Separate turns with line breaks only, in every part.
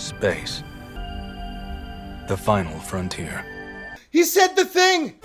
space. The final frontier.
He said the thing!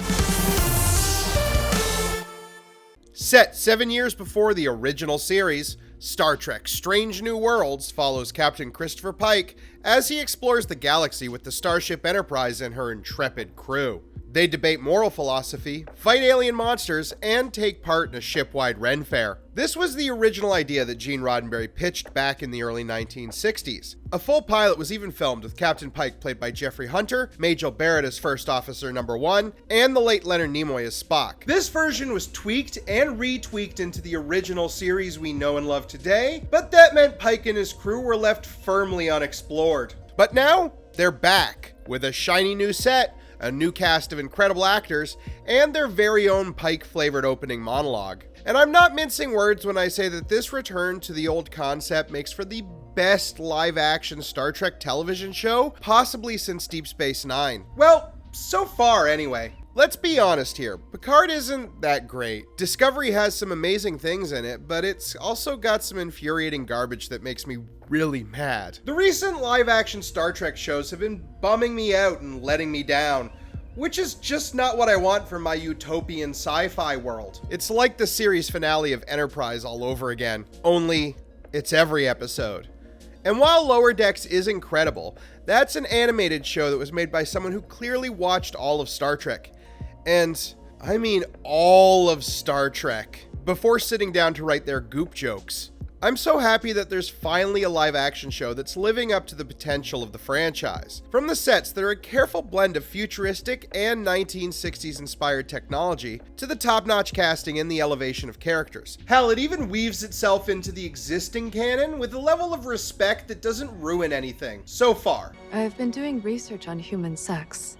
Set 7 years before the original series, Star Trek Strange New Worlds follows Captain Christopher Pike as he explores the galaxy with the Starship Enterprise and her intrepid crew. They debate moral philosophy, fight alien monsters, and take part in a ship-wide Ren Fair. This was the original idea that Gene Roddenberry pitched back in the early 1960s. A full pilot was even filmed with Captain Pike played by Jeffrey Hunter, Majel Barrett as First Officer No. 1, and the late Leonard Nimoy as Spock. This version was tweaked and retweaked into the original series we know and love today, but that meant Pike and his crew were left firmly unexplored. But now, they're back, with a shiny new set, a new cast of incredible actors, and their very own Pike-flavored opening monologue. And I'm not mincing words when I say that this return to the old concept makes for the best live-action Star Trek television show, possibly since Deep Space Nine. Well, so far anyway. Let's be honest here, Picard isn't that great. Discovery has some amazing things in it, but it's also got some infuriating garbage that makes me really mad. The recent live-action Star Trek shows have been bumming me out and letting me down, which is just not what I want from my utopian sci-fi world. It's like the series finale of Enterprise all over again, only it's every episode. And while Lower Decks is incredible, that's an animated show that was made by someone who clearly watched all of Star Trek. And I mean all of Star Trek, before sitting down to write their goop jokes. I'm so happy that there's finally a live action show that's living up to the potential of the franchise. From the sets that are a careful blend of futuristic and 1960s inspired technology, to the top-notch casting and the elevation of characters. Hell, it even weaves itself into the existing canon with a level of respect that doesn't ruin anything, so far.
I've been doing research on human sex.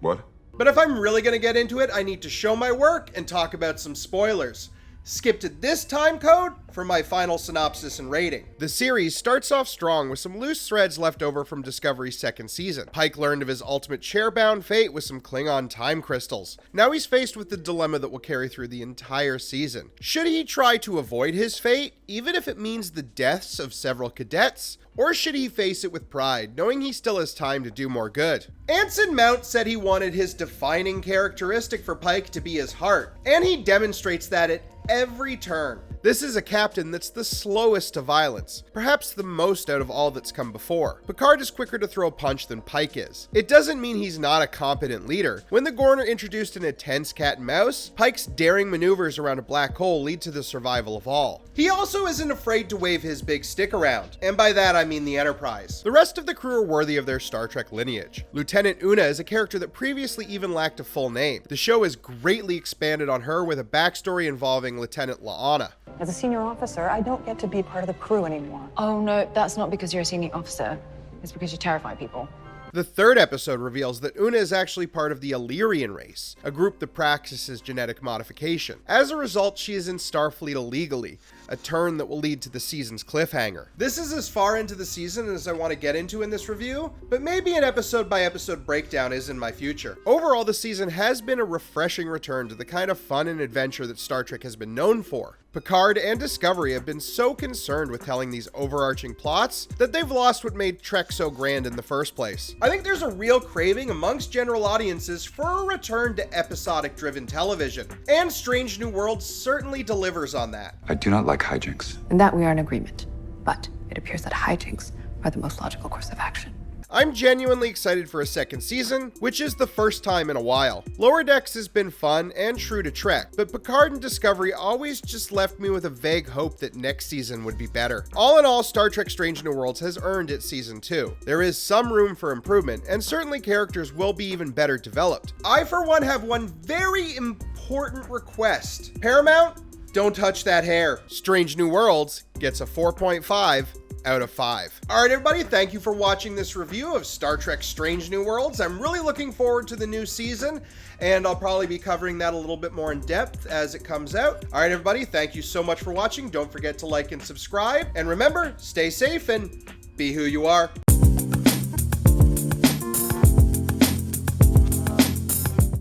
What?
But if I'm really gonna get into it, I need to show my work and talk about some spoilers. Skip to this time code for my final synopsis and rating. The series starts off strong with some loose threads left over from Discovery's second season. Pike learned of his ultimate chair-bound fate with some Klingon time crystals. Now he's faced with the dilemma that will carry through the entire season. Should he try to avoid his fate, even if it means the deaths of several cadets? Or should he face it with pride, knowing he still has time to do more good? Anson Mount said he wanted his defining characteristic for Pike to be his heart, and he demonstrates that at every turn. This is a captain that's the slowest to violence, perhaps the most out of all that's come before. Picard is quicker to throw a punch than Pike is. It doesn't mean he's not a competent leader. When the Gorn introduced an intense cat and mouse, Pike's daring maneuvers around a black hole lead to the survival of all. He also isn't afraid to wave his big stick around, and by that I mean the Enterprise. The rest of the crew are worthy of their Star Trek lineage. Lieutenant Una is a character that previously even lacked a full name. The show has greatly expanded on her with a backstory involving Lieutenant La'ana.
As a senior officer, I don't get to be part of the crew anymore.
Oh no, that's not because you're a senior officer. It's because you terrify people.
The third episode reveals that Una is actually part of the Illyrian race, a group that practices genetic modification. As a result, she is in Starfleet illegally, a turn that will lead to the season's cliffhanger. This is as far into the season as I want to get into in this review, but maybe an episode-by-episode breakdown is in my future. Overall, the season has been a refreshing return to the kind of fun and adventure that Star Trek has been known for. Picard and Discovery have been so concerned with telling these overarching plots that they've lost what made Trek so grand in the first place. I think there's a real craving amongst general audiences for a return to episodic-driven television, and Strange New Worlds certainly delivers on that.
I do not like hijinks.
In that we are in agreement. But it appears that hijinks are the most logical course of action.
I'm genuinely excited for a second season, which is the first time in a while. Lower Decks has been fun and true to Trek, but Picard and Discovery always just left me with a vague hope that next season would be better. All in all, Star Trek Strange New Worlds has earned its season 2. There is some room for improvement, and certainly characters will be even better developed. I, for one, have one very important request. Paramount, don't touch that hair. Strange New Worlds gets a 4.5 out of 5. All right, everybody, thank you for watching this review of Star Trek Strange New Worlds. I'm really looking forward to the new season, and I'll probably be covering that a little bit more in depth as it comes out. All right, everybody, thank you so much for watching. Don't forget to like and subscribe, and remember, stay safe and be who you are.